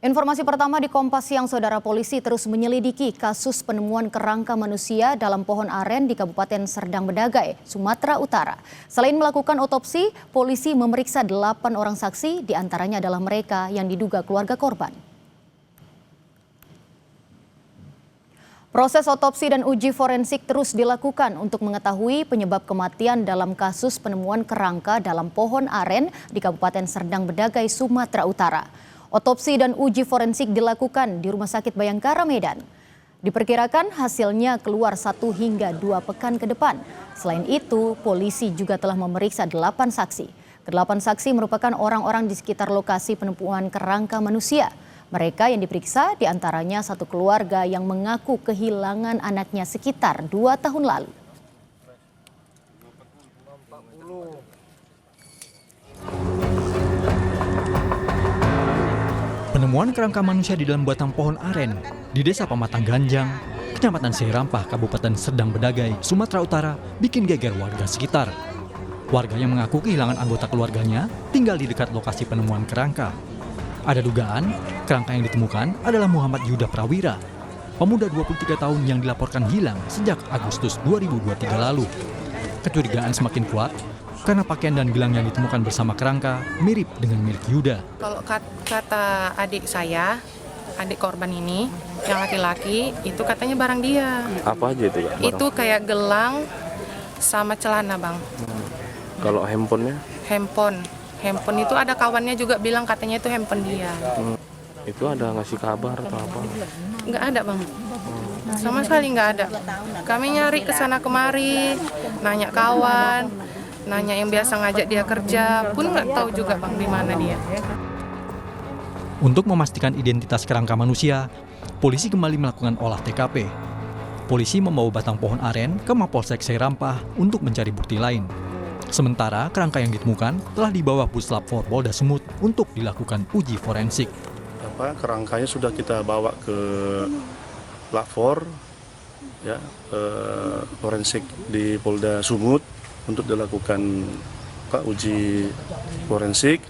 Informasi pertama di Kompas Siang, Saudara. Polisi terus menyelidiki kasus penemuan kerangka manusia dalam pohon aren di Kabupaten Serdang Bedagai, Sumatera Utara. Selain melakukan otopsi, polisi memeriksa 8 orang saksi, diantaranya adalah mereka yang diduga keluarga korban. Proses otopsi dan uji forensik terus dilakukan untuk mengetahui penyebab kematian dalam kasus penemuan kerangka dalam pohon aren di Kabupaten Serdang Bedagai, Sumatera Utara. Otopsi dan uji forensik dilakukan di Rumah Sakit Bayangkara, Medan. Diperkirakan hasilnya keluar 1 hingga 2 pekan ke depan. Selain itu, polisi juga telah memeriksa 8 saksi. Ke-8 saksi merupakan orang-orang di sekitar lokasi penemuan kerangka manusia. Mereka yang diperiksa diantaranya satu keluarga yang mengaku kehilangan anaknya sekitar 2 tahun lalu. Penemuan kerangka manusia di dalam batang pohon aren di Desa Pematang Ganjang, Kecamatan Seirampah, Kabupaten Serdang Bedagai, Sumatera Utara bikin geger warga sekitar. Warga yang mengaku kehilangan anggota keluarganya tinggal di dekat lokasi penemuan kerangka. Ada dugaan kerangka yang ditemukan adalah Muhammad Yuda Prawira, pemuda 23 tahun yang dilaporkan hilang sejak Agustus 2023 lalu. Kecurigaan semakin kuat karena pakaian dan gelang yang ditemukan bersama kerangka mirip dengan milik Yuda. Kalau kata adik saya, adik korban ini, yang laki-laki, itu katanya barang dia. Apa aja itu, Kak? Itu kayak gelang sama celana, Bang. Kalau handphonenya? Handphone itu ada kawannya juga bilang katanya itu handphone dia. Itu ada ngasih kabar atau apa? Nggak ada, Bang. Sama sekali nggak ada. Kami nyari kesana kemari, nanya kawan, nanya yang biasa ngajak dia kerja, pun nggak tahu juga, Bang, di mana dia. Untuk memastikan identitas kerangka manusia, polisi kembali melakukan olah TKP. Polisi membawa batang pohon aren ke Mapolsek Seirampah untuk mencari bukti lain. Sementara kerangka yang ditemukan telah dibawa Puslap 4 Polda Sumut untuk dilakukan uji forensik. Kerangkanya sudah kita bawa ke Lab 4 ya, forensik di Polda Sumut untuk dilakukan uji forensik,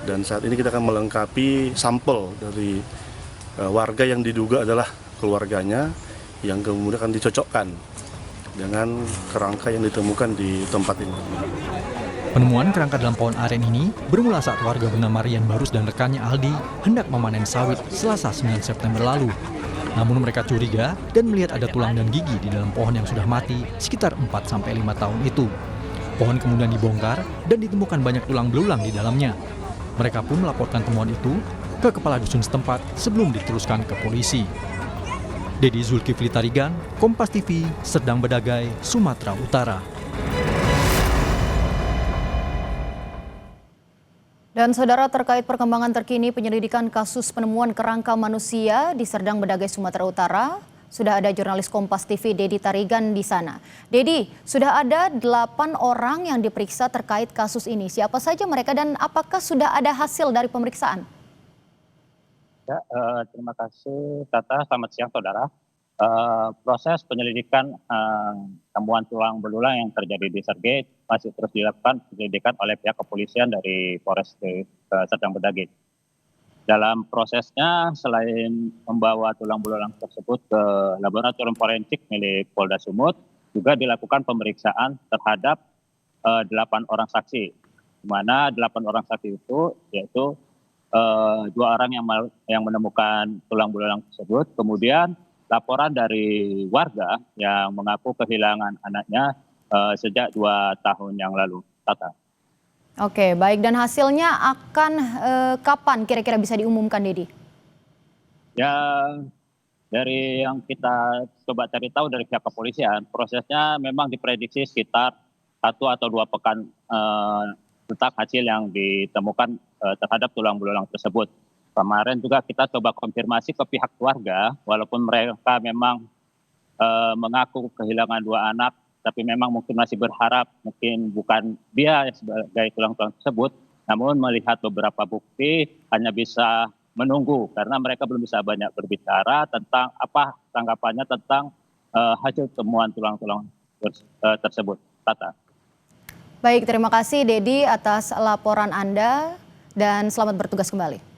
dan saat ini kita akan melengkapi sampel dari warga yang diduga adalah keluarganya yang kemudian akan dicocokkan dengan kerangka yang ditemukan di tempat ini. Penemuan kerangka dalam pohon aren ini bermula saat warga bernama Rian Barus dan rekannya Aldi hendak memanen sawit Selasa 9 September lalu. Namun mereka curiga dan melihat ada tulang dan gigi di dalam pohon yang sudah mati sekitar 4-5 tahun itu. Pohon kemudian dibongkar dan ditemukan banyak tulang belulang di dalamnya. Mereka pun melaporkan temuan itu ke kepala dusun setempat sebelum diteruskan ke polisi. Dedi Zulkifli Tarigan, Kompas TV, Serdang Bedagai, Sumatera Utara. Dan saudara, terkait perkembangan terkini penyelidikan kasus penemuan kerangka manusia di Serdang Bedagai, Sumatera Utara, sudah ada jurnalis Kompas TV Dedi Tarigan di sana. Dedi, sudah ada 8 orang yang diperiksa terkait kasus ini. Siapa saja mereka dan apakah sudah ada hasil dari pemeriksaan? Ya, terima kasih Tata. Selamat siang saudara. Proses penyelidikan temuan tulang belulang yang terjadi di Sergei masih terus dilakukan penyelidikan oleh pihak kepolisian dari Polres Serdang Bedagai. Dalam prosesnya, selain membawa tulang belulang tersebut ke laboratorium forensik milik Polda Sumut, juga dilakukan pemeriksaan terhadap 8 orang saksi, di mana 8 orang saksi itu yaitu 2 orang yang menemukan tulang belulang tersebut, kemudian laporan dari warga yang mengaku kehilangan anaknya sejak 2 tahun yang lalu. Tata. Oke, baik. Dan hasilnya akan kapan kira-kira bisa diumumkan, Dedi? Ya, dari yang kita coba cari tahu dari pihak kepolisian, prosesnya memang diprediksi sekitar 1 atau 2 pekan tentang hasil yang ditemukan terhadap tulang belulang tersebut. Kemarin juga kita coba konfirmasi ke pihak keluarga, walaupun mereka memang mengaku kehilangan 2 anak, tapi memang mungkin masih berharap mungkin bukan dia sebagai tulang-tulang tersebut, namun melihat beberapa bukti hanya bisa menunggu karena mereka belum bisa banyak berbicara tentang apa tanggapannya tentang hasil temuan tulang-tulang tersebut. Tata. Baik, terima kasih Dedi atas laporan Anda dan selamat bertugas kembali.